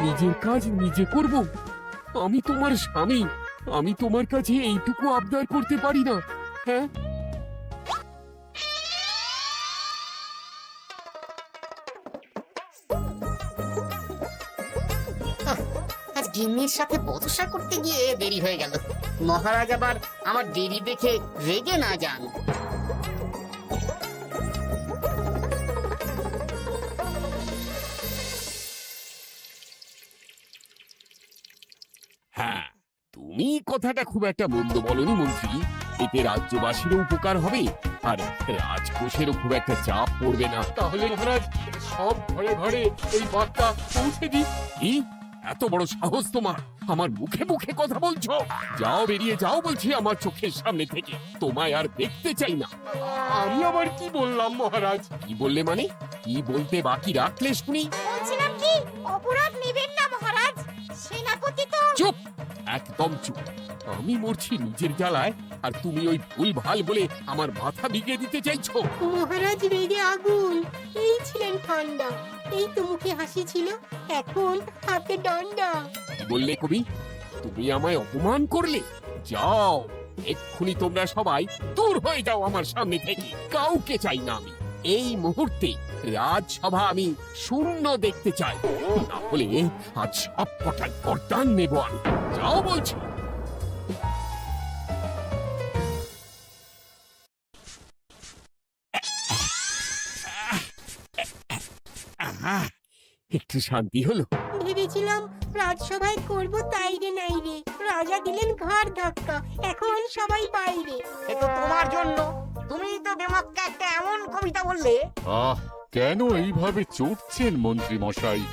নিজের কাজ নিজে করব? আমি তোমার স্বামী, আমি তোমার কাছে এইটুকু আবদার করতে পারি না? হ্যাঁ, আজ গিন্নির সাথে বচসা করতে গিয়ে দেরি হয়ে গেল। মহারাজ আবার আমার দেরি দেখে রেগে না যান। হ্যাঁ, তুমি কথাটা খুব একটা মন্দ বলনি মন্ত্রী। এতে রাজ্যবাসীরও উপকার হবে, আর রাজকোষেরও খুব একটা চাপ পড়বে না। তাহলে মহারাজ, সব ঘরে ঘরে এই বার্তা পৌঁছে দিই। কি এত বড় সাহস তোমার? আমার মুখে মুখে কথা বলছো? যাও, বেরিয়ে যাও বলছি আমার চোখের সামনে থেকে। তোমায় আর দেখতে চাই না। আমি আবার কি বললাম মহারাজ? কি বললে মানে? কি বলতে বাকি রাখলে শুনি? বলছিলাম কি, অপরাধ নেবেন না মহারাজ। সেনাপতি তো চুপ, একদম চুপ। আমি মরছি নিজের জ্বালায়, আর তুমি ওই ভুল ভাল বলে আমার মাথা বিগড়ে দিতে চাইছো? মহারাজ রেগে আগুন, এই ছিলেন ঠান্ডা। এই তো মুখে হাসি ছিল, এখন হাতে ডান্ডা। কি বললে কবি? তুমি আমায় অপমান করলে? যাও, এক্ষুনি তোমরা সবাই দূর হয়ে যাও আমার সামনে থেকে। কাউকে চাই না আমি। এই মুহূর্তে রাজসভা আমি শূন্য দেখতে চাই, না হলে আজ সব কটা গর্দান নেব আমি। যাও বলছি। আহা, একটু শান্তি হলো। ভেবেছিলাম রাজসভায় করব, তাই রে নাই রে। রাজা দিলেন ঘাড় ধাক্কা, এখন সবাই বাইরে। এ তো তোমার জন্য। তুমিই তো বেমক্কা একটা এমন কবিতা বললে। আহ, কেন এইভাবে চটছেন মন্ত্রী মশাই?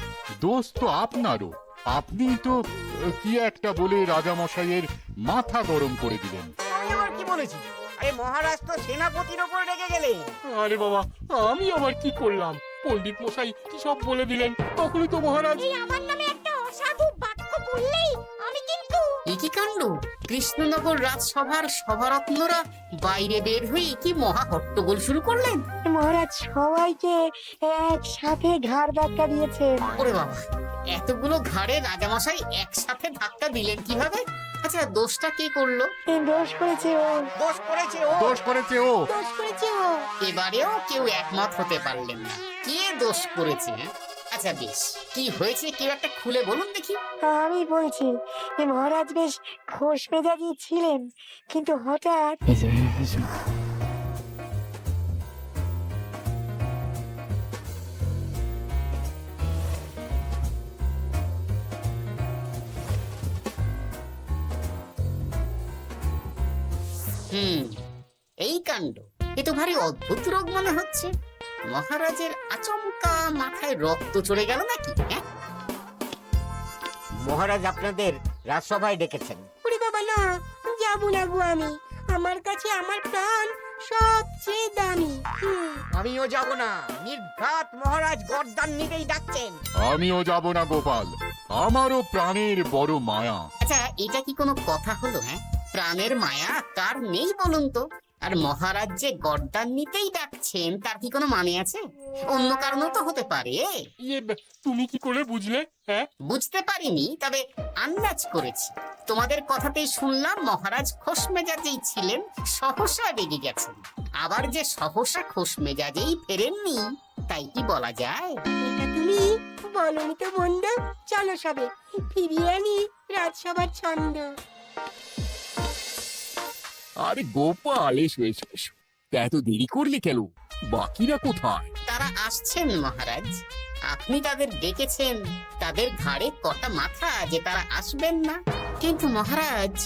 দোষ তো আপনারও। আপনি তো কি একটা বলে রাজা মশাইয়ের মাথা গরম করে দিলেন। আমি আবার কি বলেছি? আরে মহারাজ তো সেনাপতির ওপর রেগে গেলেন। আরে বাবা, আমি আবার কি করলাম? পণ্ডিত মশাই কি সব বলে দিলেন, তখনই তো মহারাজ। এই আমার নামে একটা অসাধু বাক্য বললেই আমি কিন্তু এ কি কাণ্ড! কৃষ্ণনগর রাজসভার সভারত্নরা বাইরে বের হয়ে কি মহা হট্টগোল শুরু করলেন। মহারাজ সবাইকে একসাথে ঘাড় ধাক্কা দিয়েছেন। ওরে বাবা, এতগুলো ঘাড়ে রাজামশাই একসাথে ধাক্কা দিলেন কিভাবে? আচ্ছা, দোষটা কে করলো? দোষ করেছে ও, দোষ করেছে ও। দোষ করেছে ও। দোষ করেছে ও। এবারেও কেউ একমত হতে পারলেন না কে দোষ করেছে। আচ্ছা বেশ, কি হয়েছে কেউ একটা খুলে বলুন দেখি। আমি বলছি, মহারাজ বেশ খোশ মেজাজি ছিলেন, কিন্তু হঠাৎ এই কাণ্ড! এ তো ভারী অদ্ভুত রোগ মনে হচ্ছে। মহারাজের আচমকা মাথায় রক্ত চড়ে গেল নাকি? মহারাজ আপনাদের রাজসভায় ডেকেছেন। ওরে বাবা না, যাবো না গো আমি। আমার কাছে আমার প্রাণ সবচেয়ে দামি। আমিও যাব না। নির্ঘাত মহারাজ গর্দান নিতেই ডাকছেন। আমিও যাব না গোপাল, আমারও প্রাণের বড় মায়া। আচ্ছা, এটা কি কোনো কথা হলো? প্রাণের মায়া কার নেই বলুন তো? আর মহারাজ যে গর্দান নিতেই ডাকছেন তার কি কোনো মানে আছে? অন্য কারণও তো হতে পারে। তুমি কি করে বুঝলে? হ্যাঁ, বুঝতে পারিনি, তবে আন্দাজ করেছি। তোমাদের কথাতেই শুনলাম মহারাজ খোশ মেজাজেই ছিলেন, সহসা রেগে গেছেন। আবার যে সহসা খোশ মেজাজেই ফেরেননি, তাই কি বলা যায়? এটা তুমি বলনি তো বন্ধু। চলো সবে ফিরিয়ে আনি রাজসভার ছন্দ। আরে গোপাল, এসো এসো এসো। তা এত দেরি করলে কেন? বাকিরা কোথায়? তারা আসছেন মহারাজ। আপনি তাদের ডেকেছেন, তাদের ঘাড়ে কটা মাথা যে তারা আসবেন না। কিন্তু মহারাজ,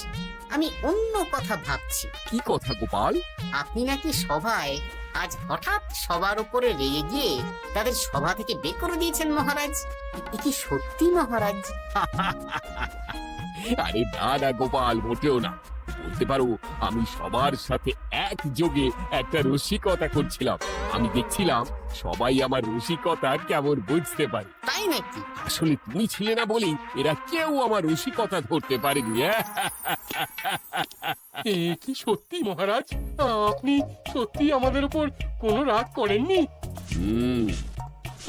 আমি অন্য কথা ভাবছি। কি কথা গোপাল? আপনি নাকি সভায় আজ হঠাৎ সবার উপরে রেগে গিয়ে তাদের সভা থেকে বের করে দিয়েছেন মহারাজ। এ কি সত্যি মহারাজ? আরে না না গোপাল, মোটেও না। বলতে পারো আমি সবার সাথে একযোগে একটা রসিকতা করছিলাম। আমি দেখছিলাম সবাই আমার রসিকতা কেমন বুঝতে পারে। তাই নাকি? আসলে তুমি ছিলে না বলেই এরা কেউ আমার রসিকতা ধরতে পারেনি। কি সত্যি মহারাজ, আপনি সত্যি আমাদের উপর কোনো রাগ করেননি?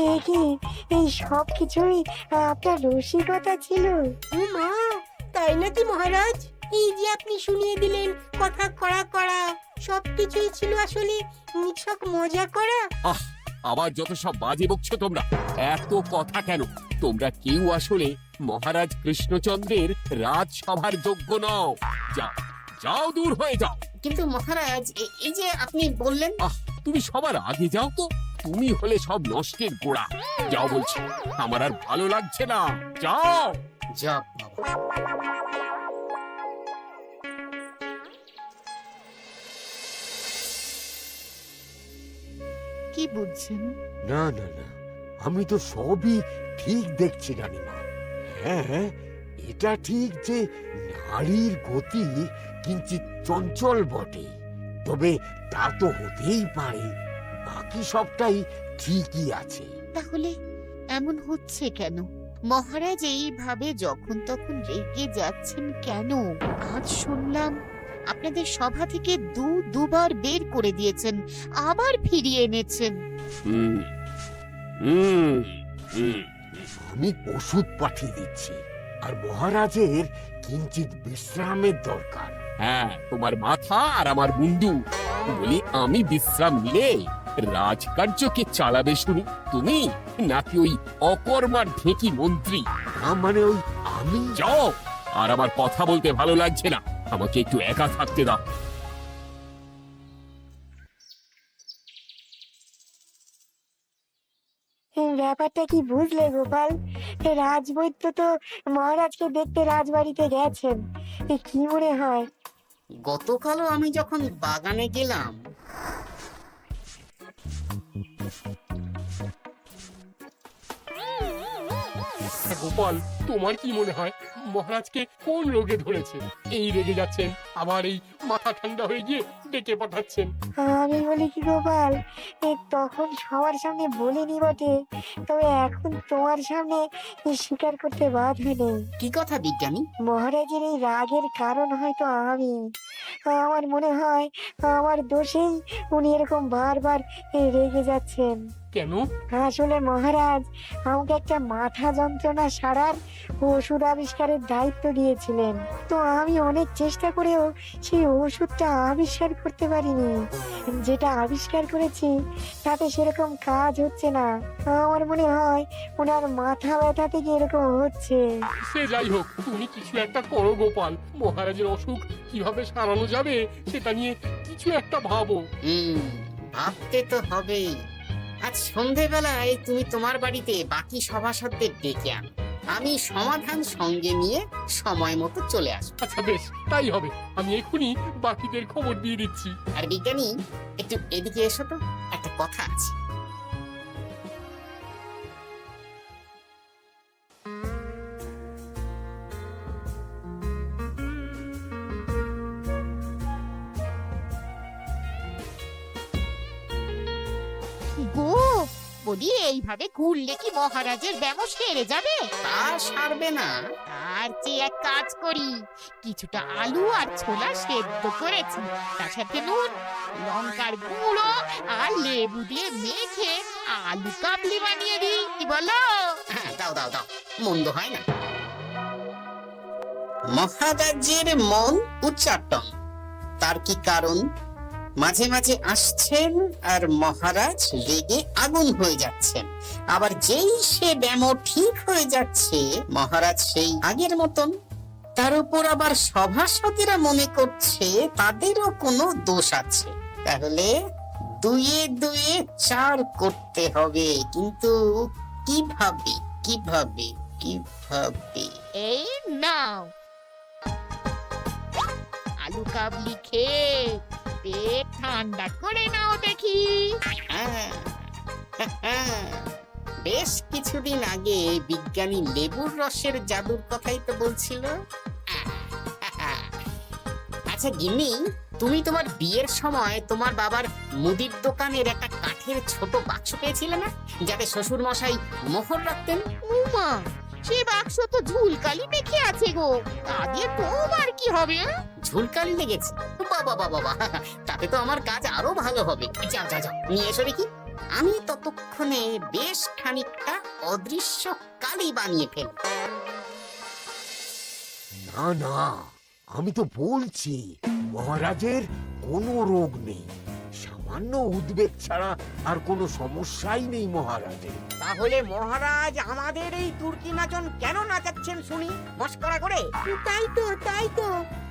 এ কি এই সব কিছুই আপনার রসিকতা ছিল? ও মা, তাই নাকি মহারাজ? এই যে আপনি শুনিয়ে দিলেন কথা কড়া কড়া, সবকিছুই ছিল আসলে নিছক মজা করা। আবার যত সব বাজে বকছো তোমরা। এত কথা কেন? তোমরা কেউ আসলে মহারাজ কৃষ্ণচন্দ্রের রাজসভার যোগ্য নও। যাও যাও, দূর হয়ে যাও। কিন্তু মহারাজ, এই যে আপনি বললেন, তুমি সবার আগে যাও তো। তুমি হলে সব নষ্টের গোড়া। যাও বলছি, আমার আর ভালো লাগছে না। যাও। জপ বাবা। কি বুঝছেন? না না না, আমি তো সবই ঠিক দেখছি রানীমা। হ্যাঁ, এটা ঠিক যে নারীর গতি কিঞ্চিত চঞ্চল বটে, তবে তা তো হতেই পারে। বাকি সবটাই ঠিকই আছে। তাহলে এমন হচ্ছে কেন? মহারাজ এইভাবে যখন তখন রেগে যাচ্ছেন কেন? আজ শুনলাম আপনাদের সভা থেকে দুবার বের করে দিয়েছেন, আবার ফিরিয়ে এনেছেন। হুম হুম হুম আমি ওষুধ পাঠিয়ে দিচ্ছি, আর মহারাজের কিঞ্চিত বিশ্রামের দরকার। হ্যাঁ, তোমার মাথা আর আমার মুন্ডু। বলি, আমি বিশ্রাম নিলে রাজকার্যকে চালাবে শুনি তুমি, নাকি ওই অকর্মার ঢেকি মন্ত্রী? না মানে ওই আমি। যাও, আর আমার কথা বলতে ভালো লাগছে না। আমাকে একটু একা থাকতে দাও। এই ব্যাপারটা কি বুঝলে গোপাল? রাজবৈদ্য তো মহারাজকে দেখতে রাজবাড়িতে গেছেন। কি মনে হয়? গতকালও আমি যখন বাগানে গেলাম, গোপাল, তোমার কি মনে হয় মহারাজকে কোন রোগে ধরেছে? এই রেগে যাচ্ছেন, আবার এই মাথা ঠান্ডা হয়ে গিয়ে ডেকে পাঠাচ্ছেন। আমি বলি কি গোপাল, তখন সবার সামনে বলিনি বটে, তবে এখন তোমার সামনে স্বীকার করতে বাধা নেই। কি কথা বিজ্ঞানী? মহারাজের এই রাগের কারণ হয়তো আমি। আমার মনে হয় আমার দোষেই উনি এরকম বারবার রেগে যাচ্ছেন। কেন? আসলে মহারাজ আমাকে একটা মাথা যন্ত্রণা সারার ওষুধ আবিষ্কারের দায়িত্ব দিয়েছিলেন, তো আমি অনেক চেষ্টা করেও সেই ওষুধটা আবিষ্কার করতে পারিনি। যেটা আবিষ্কার করেছি তাতে সেরকম কাজ হচ্ছে না। আমার মনে হয় ওনার মাথা ব্যথা থেকে এরকম হচ্ছে। সে যাই হোক, তুমি কিছু একটা করো গোপাল। মহারাজের অসুখ কিভাবে সারানো যাবে সেটা নিয়ে কিছু একটা ভাবো। ভাবতে তো হবেই। আজ সন্ধেবেলায় তুমি তোমার বাড়িতে বাকি সভাসদদের ডেকে আনো, আমি সমাধান সঙ্গে নিয়ে সময় মতো চলে আসবো। আচ্ছা বেশ, তাই হবে। আমি এক্ষুনি বাকিদের খবর দিয়ে দিচ্ছি। আর বিজ্ঞানী, একটু এদিকে এসো তো, একটা কথা আছে। গো, বলি এইভাবে ঘুরলে কি মহারাজের ব্যামো সেরে যাবে? তা সারবে না। আর যে এক কাজ করি, কিছুটা আলু আর ছোলা সেদ্ধ করেছি, তার সাথে নুন, লঙ্কার গুঁড়ো আর লেবু দিয়ে মেখে আলু কাবলি বানিয়ে দিই, কি বলো? হ্যাঁ, দাও দাও দাও, মন্দ হয় না। মহারাজের মন উচ্চাটন। তার কি কারণ? মাঝে মাঝে আসছেন আর মহারাজ রেগে আগুন হয়ে যাচ্ছেন, আবার যেই সে ব্যামো ঠিক হয়ে যাচ্ছে মহারাজ সেই আগের মতন। তার উপর আবার সভাসদেরা মনে করছে তাদেরও কোনো দোষ আছে। তাহলে দুয়ে দুয়ে চার করতে হবে, কিন্তু কিভাবে কিভাবে কিভাবে? এই নাও আলু কাবলি খেয়ে পেট ঠান্ডা করে নাও দেখি। হ্যাঁ, বেশ কিছুদিন আগে বিজ্ঞানী লেবুর রসের জাদুর কথাই তো বলছিল। আচ্ছা গিন্নি, তুমি তোমার বিয়ের সময় তোমার বাবার মুদির দোকানের একটা কাঠের ছোট বাক্স পেয়েছিলে না, যাতে শ্বশুর মশাই মোহর রাখতেন? উমা, সে বাক্স তো ঝুলকালি মেখে আছে গো, তা দিয়ে তোমার কি হবে? ঝুলকালি লেগেছে? বাবা বাবা বাবা, তাতে তো আমার কাজ আরো ভালো হবে। যাও যাও যাও, নিয়ে এসো দেখি। আমি ততক্ষণে বেশ খানিকটা অদৃশ্য কালি বানিয়ে ফেলব। না না, আমি তো বলছি মহারাজের কোনো রোগ নেই, সামান্য উদ্বেগ ছাড়া আর কোনো সমস্যাই নেই মহারাজের। তাহলে মহারাজ আমাদের এই তুর্কি নাচন কেন নাচাচ্ছেন শুনি, মস্করা করে? তাই তো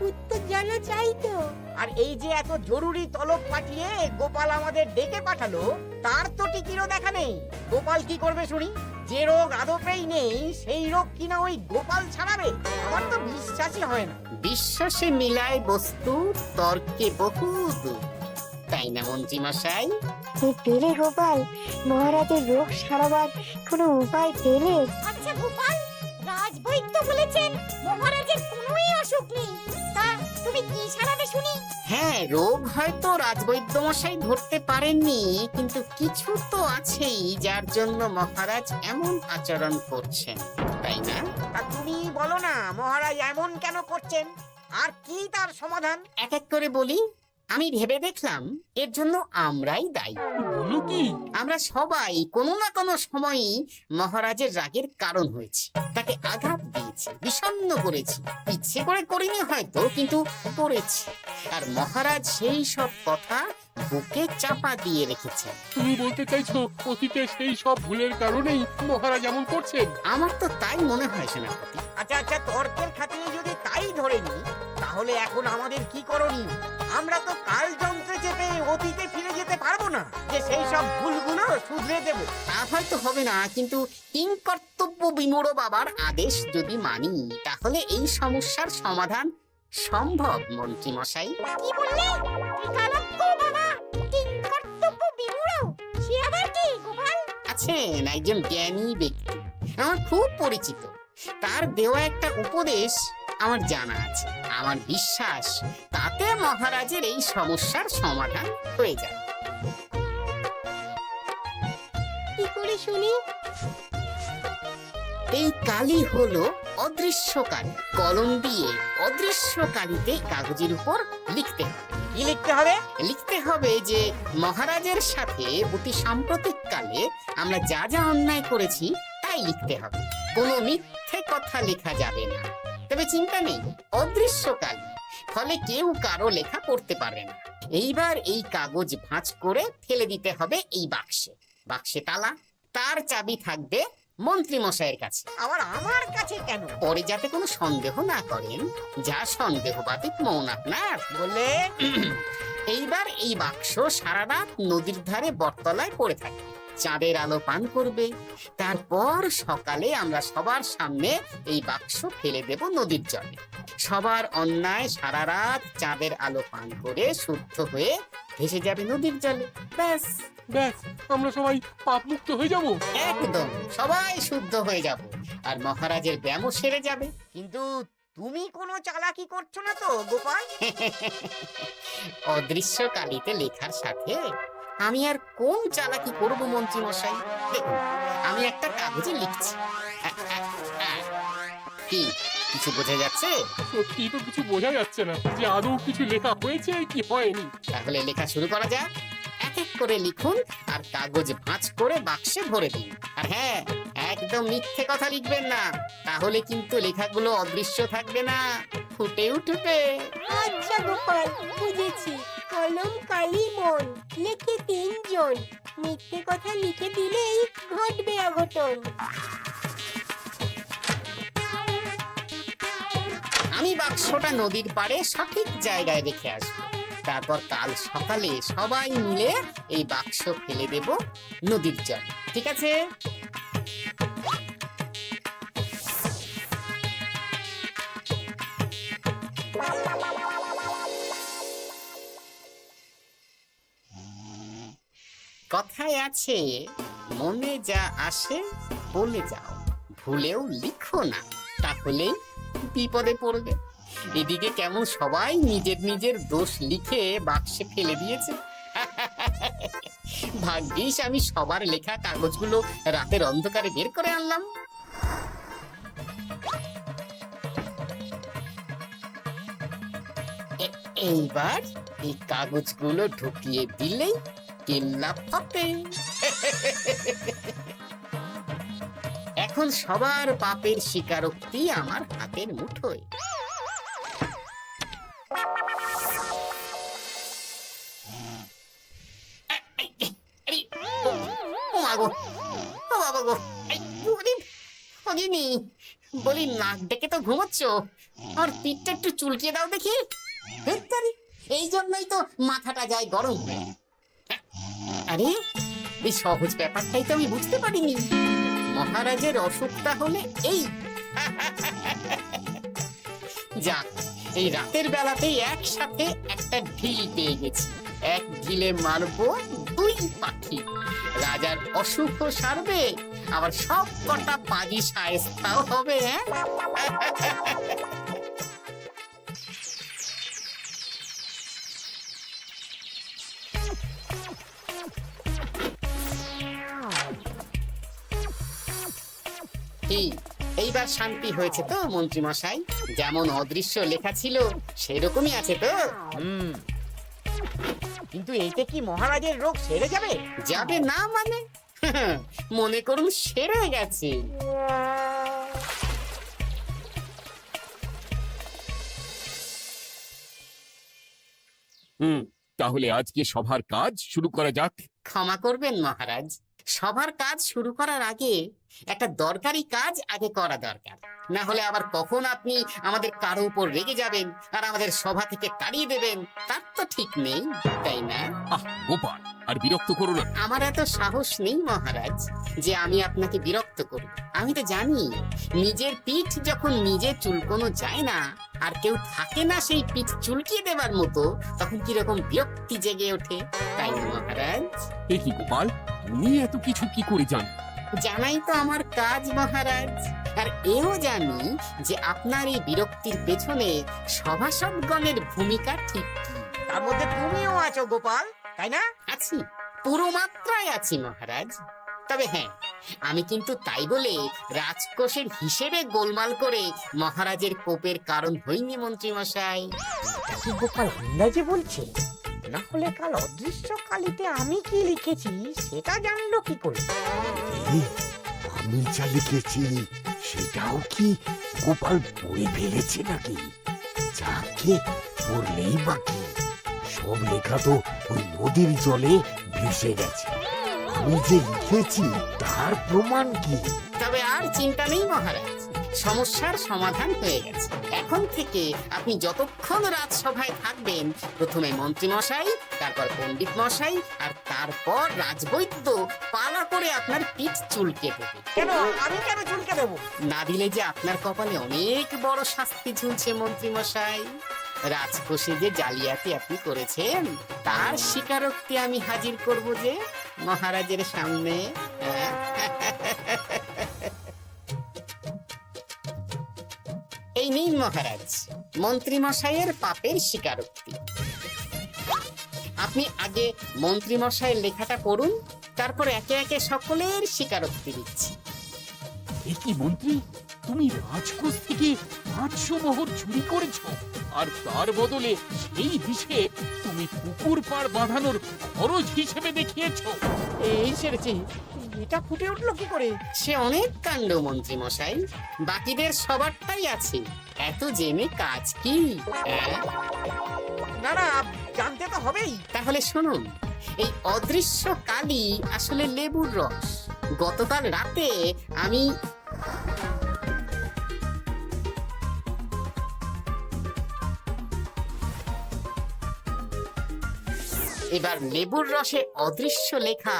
উত্তর জানা চাই তো। আর এই যে এত জরুরি তলব পাঠিয়ে গোপাল আমাদের ডেকে পাঠালো, তার তো টিকিরও দেখা নেই। গোপাল কি করবে শুনি? যে রোগ আদপেই নেই সেই রোগ কিনা ওই গোপাল ছাড়াবে? আমার তো বিশ্বাসই হয় না। বিশ্বাসে মিলায় বস্তু, তর্কে বহু দূর, তাই না মন্ত্রী মশাই? পেলে গোপাল, মহারাজের রোগ সারাবার কোনো উপায় পেলে? আচ্ছা গোপাল, রাজবৈদ্য বলেছেন মহারাজের কোনোই অসুখ নেই, তা তুমি কি সারাবে শুনি? হ্যাঁ, রোগ হয়তো রাজবৈদ্য মশাই ধরতে পারেননি, কিন্তু কিছু তো আছেই যার জন্য মহারাজ এমন আচরণ করছেন, তাই না? তা তুমি বলো না মহারাজ এমন কেন করছেন, আর কি তার সমাধান? এক এক করে বলি। আমি ভেবে দেখলাম এর জন্য আমরাই দায়ী। বলো কি? আমরা সবাই কোনো না কোনো সময়ই মহারাজের রাগের কারণ হয়েছি, তাকে আঘাত দিয়েছি, বিষণ্ণ করেছি। ইচ্ছে করে করিনি হয়তো, কিন্তু করেছি। আর মহারাজ সেই সব কথা বুকে চাপা দিয়ে রেখেছেন। তুমি বলতে চাইছো অতীতে সেই সব ভুলের কারণেই মহারাজ এমন করছেন? আমার তো তাই মনে হয় সেনাপতি। আচ্ছা, তর্কের খাতিরে যদি তাই ধরে নি, তাহলে এখন আমাদের কি করণীয়? আমরা তো কাল যন্ত্রে চেপে অতীতে ফিরে যেতে পারবো না যে সেই সব ভুলগুলো শুধরে দেব। তা হয়তো হবে না, কিন্তু কিংকর্তব্য বিমূঢ় বাবার আদেশ যদি মানি, তাহলে এই সমস্যার সমাধান সম্ভব মন্ত্রী মশাই। কি বললে? ত্রিকালজ্ঞ বাবা কিংকর্তব্য বিমূঢ়, সে আবার কি গোপাল? আছেন একজন জ্ঞানী ব্যক্তি, আমার খুব পরিচিত। তার দেওয়া একটা উপদেশ আমার জানা আছে। আমার বিশ্বাস তাতে মহারাজের এই সমস্যার সমাধান হয়ে যাবে। কি করে শুনি? এই কালি হলো অদৃশ্য কালি। কলম দিয়ে অদৃশ্য কালিতে কাগজের উপর লিখতে হবে। কি লিখতে হবে? লিখতে হবে যে মহারাজের সাথে অতি সাম্প্রতিক কালে আমরা যা যা অন্যায় করেছি তাই লিখতে হবে। কোনো মিথ্যে কথা লেখা যাবে না। তবে চিন্তা নেই, অদৃশ্য কালি, ফলে কেউ কারো লেখা পড়তে পারবে না। এইবার এই কাগজ ভাঁজ করে ফেলে দিতে হবে এই বাক্সে। বাক্সে তালা, তার চাবি থাকবে মন্ত্রী মশাইয়ের কাছে। আবার আমার কাছে কেন? পরে যাতে কোনো সন্দেহ না করেন, যা সন্দেহ বাতিক মৌন আপনার। বললে এইবার এই বাক্স সারা রাত নদীর ধারে বটতলায় পড়ে থাকে, চাঁদের আলো পান করবে। তারপর সকালে আমরা সবার সামনে এই বাক্স ফেলে দেব নদীর জলে। সবার অন্যায় সারা রাত চাঁদের আলো পান করে শুদ্ধ হয়ে ভেসে যাবে নদীর জলে। ব্যাস, ব্যাস, আমরা সবাই পাপ মুক্ত হয়ে যাব। একদম সবাই শুদ্ধ হয়ে যাব, আর মহারাজের ব্যায়ামও সেরে যাবে। কিন্তু তুমি কোনো চালাকি করছো না তো গোপাল? অদৃশ্য কালিতে লেখার সাথে আমি আর কোন চালাকি করব মন্ত্রী মশাই? দেখুন, আমি একটা কাগজে লিখছি। কি কিছু বোঝা যাচ্ছে? সত্যি তো কিছু বোঝা যাচ্ছে না যে আদৌ কিছু লেখা হয়েছে কি হয়নি। তাহলে লেখা শুরু করা যাক। এক এক করে লিখুন আর কাগজ ভাঁজ করে বাক্সে ভরে দিন। আর হ্যাঁ, একদম মিথ্যে কথা লিখবেন না, তাহলে কিন্তু লেখাগুলো অদৃশ্য থাকবে না, ফুটে উঠবে। আচ্ছা গোপাল, বুঝেছি। কলম কালি মন, লেখে 3 জন। মিথ্যে কথা লিখে দিলেই ঘটবে অঘটন। আমি বাক্সটা নদীর পাড়ে সঠিক জায়গায় রেখে আসবো। তারপর কাল সকালে সবাই মিলে এই বাক্স ফেলে দেব নদীর জলে। ঠিক আছে? কথায় আছে, মনে যা আসে বলে যাও, ভুলেও লিখো না, তাহলেই বিপদে পড়বে। এদিকে কেমন সবাই নিজের নিজের দোষ লিখে বাক্সে ফেলে দিয়েছে। ভাগ্যিস আমি সবার লেখা কাগজগুলো রাতের অন্ধকারে বের করে আনলাম। এইবার এই কাগজগুলো ঢুকিয়ে দিলেই কিল্লা ফতে। এখন সবার পাপের স্বীকারোক্তি আমার হাতের মুঠোয়। বলি নাক ডেকে তো ঘুমোচ্ছ, আর পিঠটা একটু চুলকিয়ে দাও দেখি। ধ্যাত্তারি, এই জন্যই তো মাথাটা যায় গরম হয়ে। আরে এই সহজ ব্যাপারটাই তো আমি বুঝতে পারিনি। মহারাজের অসুখটা হলে এই যাক, এই রাতের বেলাতেই একসাথে একটা ঢিল পেয়ে গেছি। এক ঢিলে মারবো দুই পাখি। রাজার অসুখ সারবে, আবার সব কটা পাজি শায়েস্তাও হবে। কি এইবার শান্তি হয়েছে তো মন্ত্রী মশাই? যেমন অদৃশ্য লেখা ছিল সেরকমই আছে তো? কিন্তু এতে কি মহারাজের রোগ সেরে যাবে? যাবে না মানে? মনে করুন সেরে গেছে। তাহলে আজকে সভার কাজ শুরু করা যাক। ক্ষমা করবেন মহারাজ, সবার কাজ শুরু করার আগে একটা দরকারি কাজ আগে করা দরকার। না হলে আবার কখন আপনি আমাদের কারো উপর রেগে যাবেন আর আমাদের সভা থেকে তাড়িয়ে দেবেন তার তো ঠিক নেই, তাই না? গোপাল, আর বিরক্ত করো না। আমার এত সাহস নেই মহারাজ যে আমি আপনাকে বিরক্ত করব। আমি তো জানি নিজের পিঠ যখন নিজে চুলকোনো যায় না, আর কেউ থাকে না সেই পিঠ চুলকিয়ে দেবার মতো, তখন কিরকম বিরক্তি জেগে ওঠে, তাই না মহারাজ? এ কি গোপাল, তুমি এত কিছু কি করে জানো? জানাই তো আমার কাজ মহারাজ। আর এও জানি যে আপনার এই বিরক্তির পেছনে সভাসদগণের ভূমিকা ঠিক কি। তার মধ্যে তুমিও আছো গোপাল, তাই না? আছি, পুরো মাত্রায় আছি মহারাজ। তবে হ্যাঁ, আমি কিন্তু তাই বলে রাজকোষের হিসেবে গোলমাল করে মহারাজের কোপের কারণ হইনি মন্ত্রী মশাই। কি গোপাল ইংরাজি বলছে? না হলে কাল অদৃশ্য কালিতে আমি কি লিখেছি সেটা জানলো কি করে? আমি যা লিখেছি সেটাও কি গোপাল পড়ে ফেলেছে নাকি? যাকে পড়লেই বাকি, সব লেখা তো ওই নদীর জলে ভেসে গেছে। আমি যে লিখেছি তার প্রমাণ কি? তবে আর চিন্তা নেই মহারাজ, সমস্যার সমাধান হয়ে গেছে। এখন থেকে আপনি যতক্ষণ রাজসভায় থাকবেন, প্রথমে মন্ত্রী মশাই, তারপর পণ্ডিত মশাই, আর তারপর রাজবৈদ্য পালা করে আপনার পিঠ চুলকে দেবে। কেন আমি কেন চুলকে দেবো? না দিলে যে আপনার কপালে অনেক বড় শাস্তি ঝুলছে মন্ত্রী মশাই। রাজকোষে যে জালিয়াতি আপনি করেছেন তার স্বীকারোক্তি আমি হাজির করব যে মহারাজের সামনে। এই নিন মহারাজ, মন্ত্রী মশাইয়ের পাপের স্বীকারোক্তি। আপনি আগে মন্ত্রী মশাইয়ের লেখাটা পড়ুন, তারপর একে একে সকলের স্বীকারোক্তি দিচ্ছি। এ কি মন্ত্রী, তুমি রাজকোষ থেকে 500 মোহর চুরি করেছো, আর তার বদলে সেই হিসেব তুমি পুকুর পাড় বাঁধানোর খরচ হিসেবে দেখিয়েছো। এই সেরেছে, এটা ফুটে উঠলো কি করে? সে অনেক কাণ্ড মন্ত্রী মশাই, বাকিদের সবারটাই আছে, এত জেনে কাজ কি? না না, জানতে তো হবেই। তাহলে শুনুন, এই অদৃশ্য কালি আসলে লেবুর রস। গতকাল রাতে আমি এবার লেবুর রসে অদৃশ্য লেখা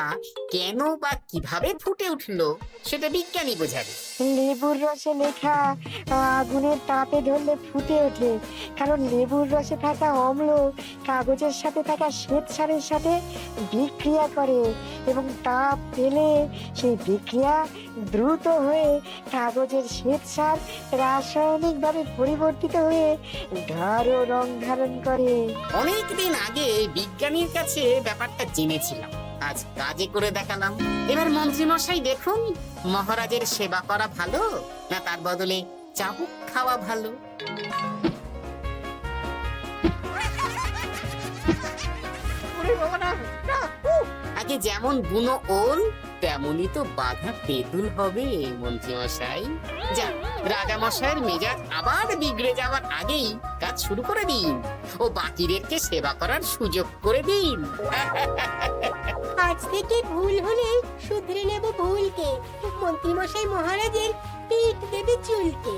কেন বা কিভাবে ফুটে উঠলো সেটা বিজ্ঞানী বোঝাবে। লেবুর রসে লেখা আগুনের তাপে ধরলে ফুটে ওঠে, কারণ লেবুর রসে থাকা অম্ল কাগজের সাথে থাকা শ্বেতসারের সাথে বিক্রিয়া করে, এবং তাপ পেলে সেই বিক্রিয়া দ্রুত হয়ে কাগজের শ্বেতসার রাসায়নিকভাবে পরিবর্তিত হয়ে গাঢ় রং ধারণ করে। অনেকদিন আগে বিজ্ঞানীর কাছে ব্যাপারটা জেনেছিলাম, আজ কাজে করে দেখালাম। এবার মন্ত্রী মশাই দেখুন, মহারাজের সেবা করা ভালো না তার বদলে চাবুক খাওয়া ভালো? ওরে বাবা, না না, আগে যেমন বুনো ওল তেমনই তো বাঘা তেঁতুল হবে মন্ত্রী মশাই। যা, রাজা মশাইয়ের মেজাজ আবার বিগড়ে যাওয়ার আগেই কাজ শুরু করে দিন ও বাকিদেরকে সেবা করার সুযোগ করে দিন। আজ থেকে ভুল হলে শুধরে নেব ভুলকে, মন্ত্রীমশাই মহারাজের পিঠ দেবে চুলকে।